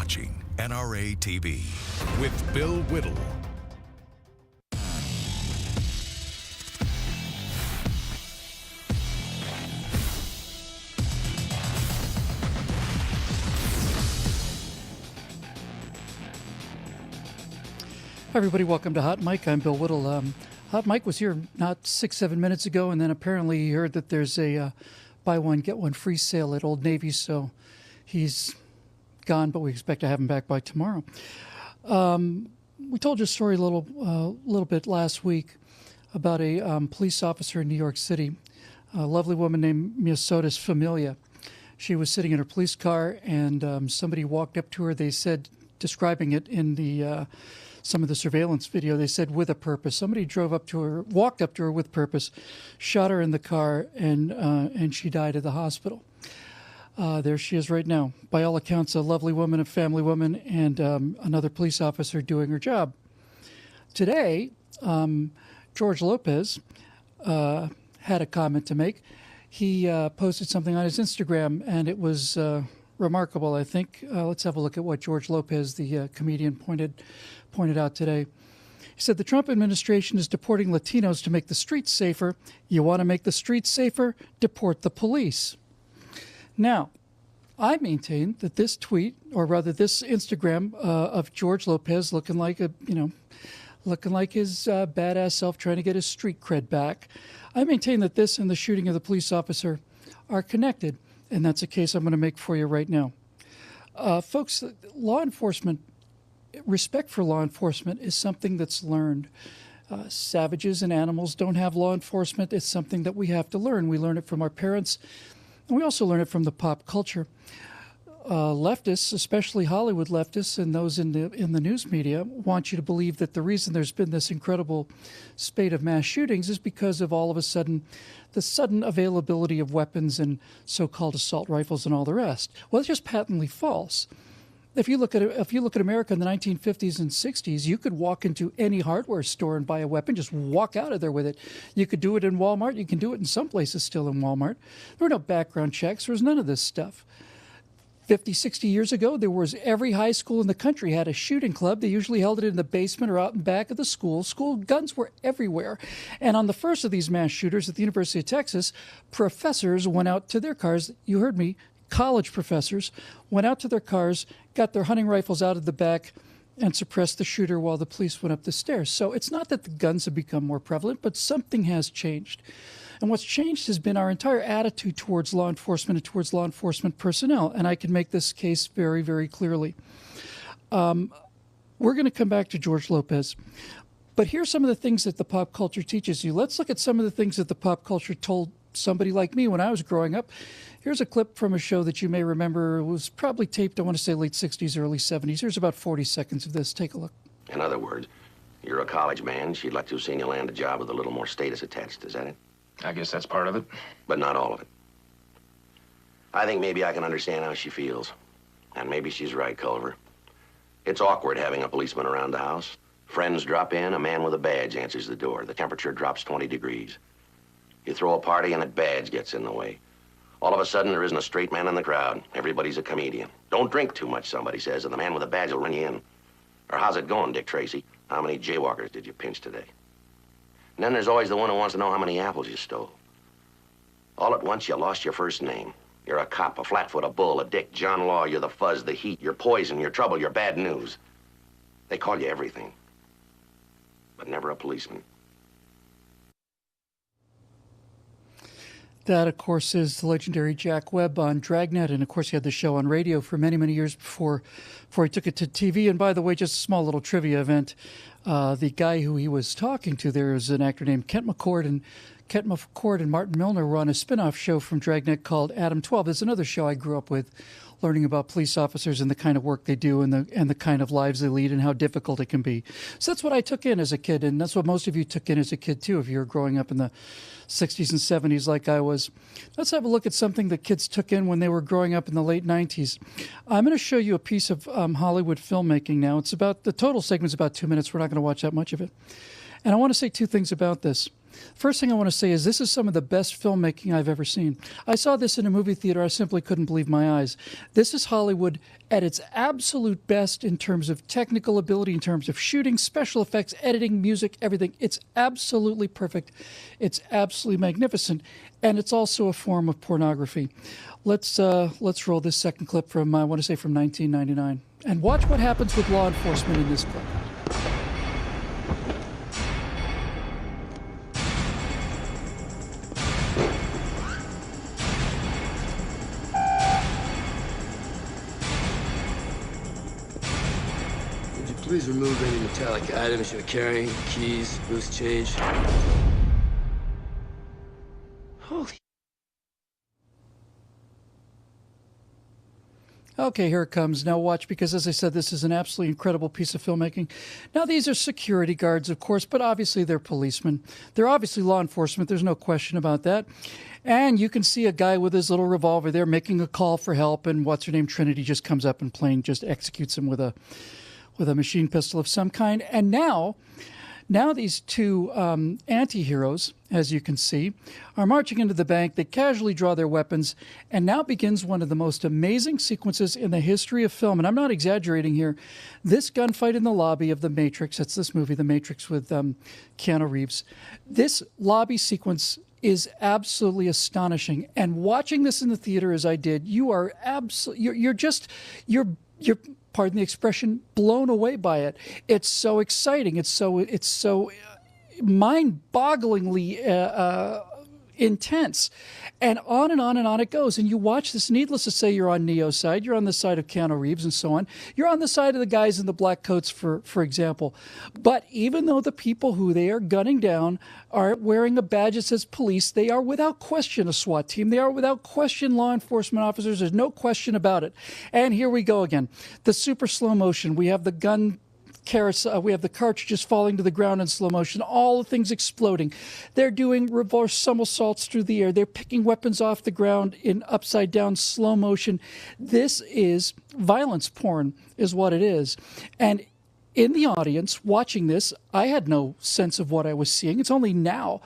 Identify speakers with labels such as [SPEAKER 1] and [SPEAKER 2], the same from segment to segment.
[SPEAKER 1] watching NRATV with Bill Whittle.
[SPEAKER 2] Hi everybody, welcome to Hot Mike. I'm Bill Whittle. Hot Mike was here not 6-7 minutes ago, and then apparently he heard that there's a buy one, get one free sale at Old Navy, so he's gone, but we expect to have him back by tomorrow. We told you a story a little bit last week about a police officer in New York City, a lovely woman named Miosotis Familia. She was sitting in her police car, and somebody walked up to her. They said, describing it in the some of the surveillance video, they said with a purpose. Somebody walked up to her with purpose, shot her in the car, and she died at the hospital. There she is right now. By all accounts, a lovely woman, a family woman, and another police officer doing her job. Today, George Lopez had a comment to make. He posted something on his Instagram, and it was remarkable, I think. Let's have a look at what George Lopez, the comedian, pointed out today. He said, the Trump administration is deporting Latinos to make the streets safer. You want to make the streets safer? Deport the police. Now, I maintain that this tweet, or rather this Instagram of George Lopez looking like his badass self trying to get his street cred back, I maintain that this and the shooting of the police officer are connected, and that's a case I'm going to make for you right now. Folks, law enforcement, respect for law enforcement is something that's learned. Savages and animals don't have law enforcement. It's something that we have to learn. We learn it from our parents, and we also learn it from the pop culture. Leftists, especially Hollywood leftists and those in the news media, want you to believe that the reason there's been this incredible spate of mass shootings is because of all of a sudden the sudden availability of weapons and so-called assault rifles and all the rest. Well, it's just patently false. If you look at America in the 1950s and 60s, you could walk into any hardware store and buy a weapon, just walk out of there with it. You could do it in Walmart. You can do it in some places still in Walmart. There were no background checks. There was none of this stuff. 50, 60 years ago, there was every high school in the country had a shooting club. They usually held it in the basement or out in back of the school. School guns were everywhere. And on the first of these mass shooters at the University of Texas, professors went out to their cars. You heard me. College professors went out to their cars, got their hunting rifles out of the back, and suppressed the shooter while the police went up the stairs. So it's not that the guns have become more prevalent, but something has changed. And what's changed has been our entire attitude towards law enforcement and towards law enforcement personnel. And I can make this case very, very clearly. We're going to come back to George Lopez. But here's some of the things that the pop culture teaches you. Let's look at some of the things that the pop culture told somebody like me when I was growing up. Here's a clip from a show that you may remember. It was probably taped, I want to say, late 60s, early 70s. Here's about 40 seconds of this. Take a look.
[SPEAKER 3] In other words, you're a college man. She'd like to have seen you land a job with a little more status attached. Is that it?
[SPEAKER 4] I guess that's part of it.
[SPEAKER 3] But not all of it. I think maybe I can understand how she feels. And maybe she's right, Culver. It's awkward having a policeman around the house. Friends drop in, a man with a badge answers the door. The temperature drops 20 degrees. You throw a party and that badge gets in the way. All of a sudden, there isn't a straight man in the crowd. Everybody's a comedian. Don't drink too much, somebody says, and the man with the badge will run you in. Or how's it going, Dick Tracy? How many jaywalkers did you pinch today? And then there's always the one who wants to know how many apples you stole. All at once, you lost your first name. You're a cop, a flatfoot, a bull, a dick, John Law. You're the fuzz, the heat, you're poison, you're trouble, you're bad news. They call you everything, but never a policeman.
[SPEAKER 2] That, of course, is the legendary Jack Webb on Dragnet. And, of course, he had the show on radio for many, many years before he took it to TV. And, by the way, just a small little trivia event. The guy who he was talking to there is an actor named Kent McCord. And Kent McCord and Martin Milner were on a spin-off show from Dragnet called Adam 12. There's another show I grew up with, learning about police officers and the kind of work they do and the kind of lives they lead and how difficult it can be. So that's what I took in as a kid, and that's what most of you took in as a kid, too, if you were growing up in the 60s and 70s like I was. Let's have a look at something that kids took in when they were growing up in the late 90s. I'm going to show you a piece of Hollywood filmmaking now. The total segment's about 2 minutes. We're not going to watch that much of it. And I want to say two things about this. First thing I want to say is this is some of the best filmmaking I've ever seen. I saw this in a movie theater. I simply couldn't believe my eyes. This is Hollywood at its absolute best in terms of technical ability, in terms of shooting, special effects, editing, music, everything. It's absolutely perfect. It's absolutely magnificent. And it's also a form of pornography. Let's roll this second clip from, I want to say, from 1999. And watch what happens with law enforcement in this clip.
[SPEAKER 4] Please remove any metallic items you're carrying, keys, loose change. Holy.
[SPEAKER 2] Okay, here it comes. Now watch, because as I said, this is an absolutely incredible piece of filmmaking. Now these are security guards, of course, but obviously they're policemen. They're obviously law enforcement. There's no question about that. And you can see a guy with his little revolver there making a call for help, and what's her name, Trinity, just comes up and plain just executes him with a machine pistol of some kind. And now these two anti-heroes, as you can see, are marching into the bank. They casually draw their weapons, and now begins one of the most amazing sequences in the history of film. And I'm not exaggerating here. This gunfight in the lobby of The Matrix, that's this movie, The Matrix, with Keanu Reeves. This lobby sequence is absolutely astonishing. And watching this in the theater as I did, you are you're pardon the expression, blown away by it. It's so exciting. It's so mind-bogglingly intense. And on and on and on it goes. And you watch this, needless to say, you're on Neo's side, you're on the side of Keanu Reeves and so on. You're on the side of the guys in the black coats, for example. But even though the people who they are gunning down are wearing a badge that says police, they are without question a SWAT team. They are without question law enforcement officers. There's no question about it. And here we go again. The super slow motion. We have the gun we have the cartridges falling to the ground in slow motion, all the things exploding. They're doing reverse somersaults through the air. They're picking weapons off the ground in upside down slow motion. This is violence porn, is what it is. And in the audience watching this, I had no sense of what I was seeing. It's only now,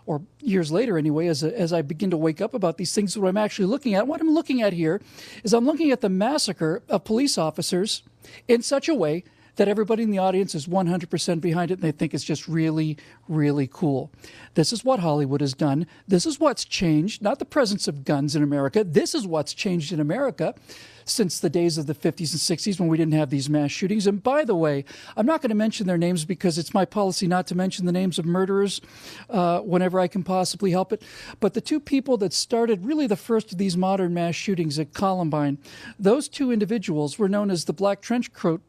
[SPEAKER 2] or years later anyway, as I begin to wake up about these things, what I'm actually looking at. What I'm looking at here is I'm looking at the massacre of police officers in such a way that everybody in the audience is 100% behind it, and they think it's just really, really cool. This is what Hollywood has done. This is what's changed, not the presence of guns in America. This is what's changed in America since the days of the 50s and 60s when we didn't have these mass shootings. And by the way, I'm not going to mention their names because it's my policy not to mention the names of murderers whenever I can possibly help it. But the two people that started really the first of these modern mass shootings at Columbine, those two individuals were known as the Black Trench Coat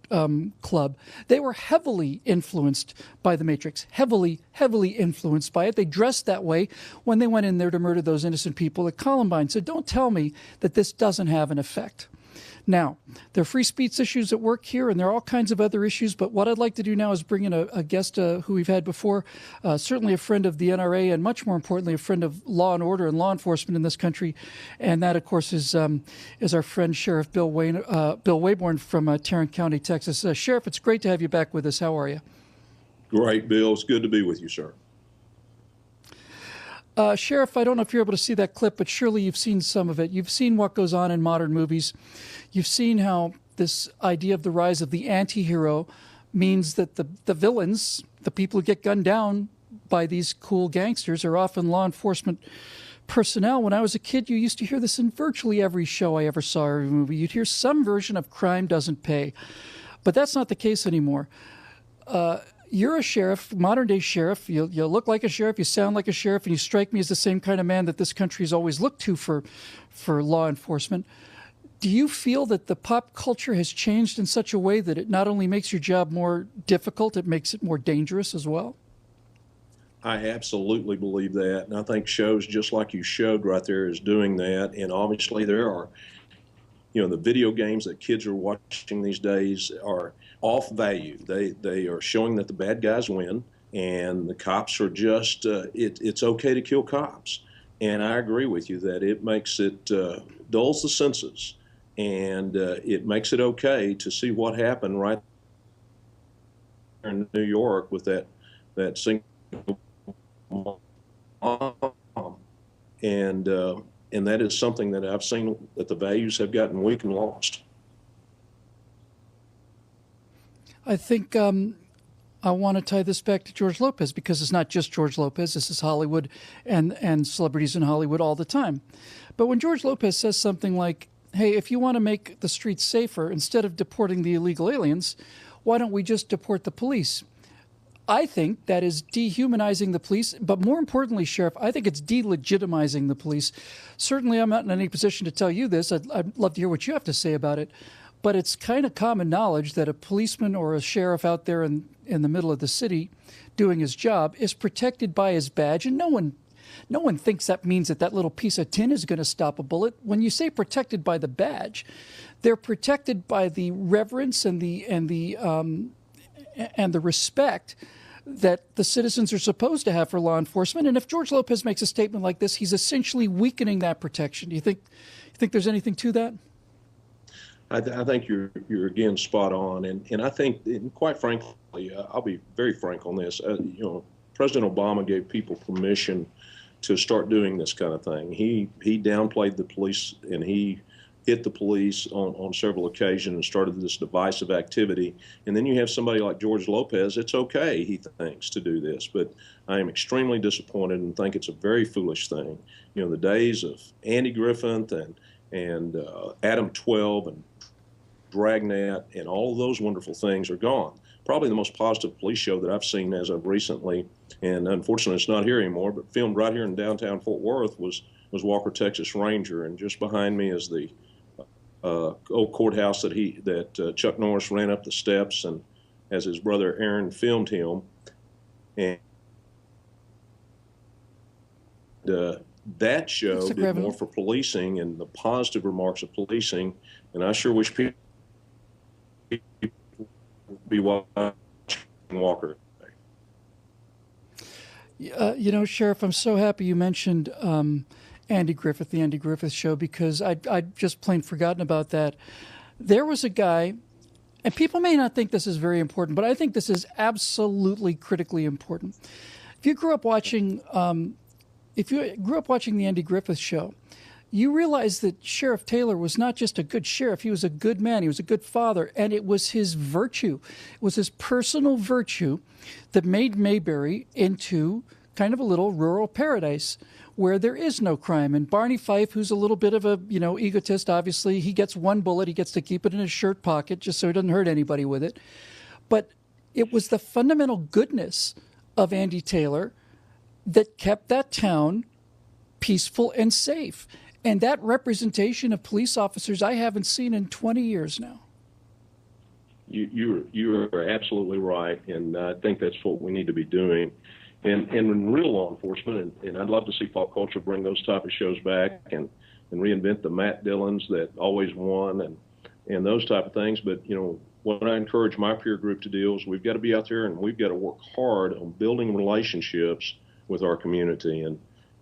[SPEAKER 2] Club. They were heavily influenced by The Matrix, heavily influenced by it. They dressed that way when they went in there to murder those innocent people at Columbine. So don't tell me that this doesn't have an effect. Now, there are free speech issues at work here, and there are all kinds of other issues, but what I'd like to do now is bring in a guest who we've had before, certainly a friend of the NRA, and much more importantly, a friend of law and order and law enforcement in this country, and that, of course, is our friend Sheriff Bill Wayborn from Tarrant County, Texas. Sheriff, it's great to have you back with us. How are you?
[SPEAKER 5] Great, Bill. It's good to be with you, sir.
[SPEAKER 2] Sheriff, I don't know if you're able to see that clip, but surely you've seen some of it. You've seen what goes on in modern movies. You've seen how this idea of the rise of the anti-hero means that the villains, the people who get gunned down by these cool gangsters, are often law enforcement personnel. When I was a kid, you used to hear this in virtually every show I ever saw or movie. You'd hear some version of crime doesn't pay. But that's not the case anymore. You're a sheriff, modern-day sheriff. You look like a sheriff, you sound like a sheriff, and you strike me as the same kind of man that this country's always looked to for law enforcement. Do you feel that the pop culture has changed in such a way that it not only makes your job more difficult, it makes it more dangerous as well?
[SPEAKER 5] I absolutely believe that, and I think shows just like you showed right there is doing that. And obviously there are, the video games that kids are watching these days are off value. They are showing that the bad guys win, and the cops are just, it's okay to kill cops. And I agree with you that it makes it, dulls the senses, and it makes it okay to see what happened right in New York with that that single mom, and that is something that I've seen that the values have gotten weak and lost.
[SPEAKER 2] I think I want to tie this back to George Lopez, because it's not just George Lopez. This is Hollywood and celebrities in Hollywood all the time. But when George Lopez says something like, hey, if you want to make the streets safer, instead of deporting the illegal aliens, why don't we just deport the police? I think that is dehumanizing the police, but more importantly, Sheriff, I think it's delegitimizing the police. Certainly, I'm not in any position to tell you this. I'd love to hear what you have to say about it. But it's kind of common knowledge that a policeman or a sheriff out there in the middle of the city doing his job is protected by his badge, and no one thinks that means that little piece of tin is going to stop a bullet. When you say protected by the badge, they're protected by the reverence and the respect that the citizens are supposed to have for law enforcement. And if George Lopez makes a statement like this, he's essentially weakening that protection. Do you think there's anything to that?
[SPEAKER 5] I think you're again spot on, and I think, and quite frankly, I'll be very frank on this. President Obama gave people permission to start doing this kind of thing. He downplayed the police, and he hit the police on several occasions and started this divisive activity. And then you have somebody like George Lopez. It's okay, he thinks, to do this, but I am extremely disappointed and think it's a very foolish thing. The days of Andy Griffin and Adam 12 and Dragnet and all of those wonderful things are gone. Probably the most positive police show that I've seen as of recently, and unfortunately it's not here anymore, but filmed right here in downtown Fort Worth was Walker, Texas Ranger, and just behind me is the old courthouse that Chuck Norris ran up the steps, and as his brother Aaron filmed him, and that show did more for policing and the positive remarks of policing, and I sure wish people be watching Walker.
[SPEAKER 2] Sheriff, I'm so happy you mentioned Andy Griffith, the Andy Griffith Show, because I'd just plain forgotten about that. There was a guy, and people may not think this is very important, but I think this is absolutely critically important. If you grew up watching the Andy Griffith Show, you realize that Sheriff Taylor was not just a good sheriff, he was a good man, he was a good father, and it was his virtue, it was his personal virtue that made Mayberry into kind of a little rural paradise where there is no crime. And Barney Fife, who's a little bit of a, egotist, obviously, he gets one bullet, he gets to keep it in his shirt pocket just so he doesn't hurt anybody with it. But it was the fundamental goodness of Andy Taylor that kept that town peaceful and safe. And that representation of police officers I haven't seen in 20 years now.
[SPEAKER 5] You are absolutely right, and I think that's what we need to be doing. And in real law enforcement, and I'd love to see pop culture bring those type of shows back and reinvent the Matt Dillons that always won and those type of things. But, what I encourage my peer group to do is we've got to be out there and we've got to work hard on building relationships with our community.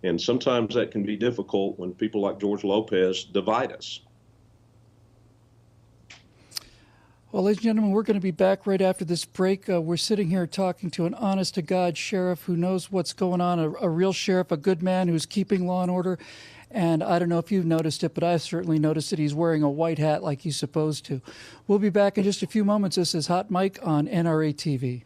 [SPEAKER 5] And sometimes that can be difficult when people like George Lopez divide us.
[SPEAKER 2] Well, ladies and gentlemen, we're going to be back right after this break. We're sitting here talking to an honest-to-God sheriff who knows what's going on, a real sheriff, a good man who's keeping law and order. And I don't know if you've noticed it, but I've certainly noticed that he's wearing a white hat like he's supposed to. We'll be back in just a few moments. This is Hot Mike on NRATV.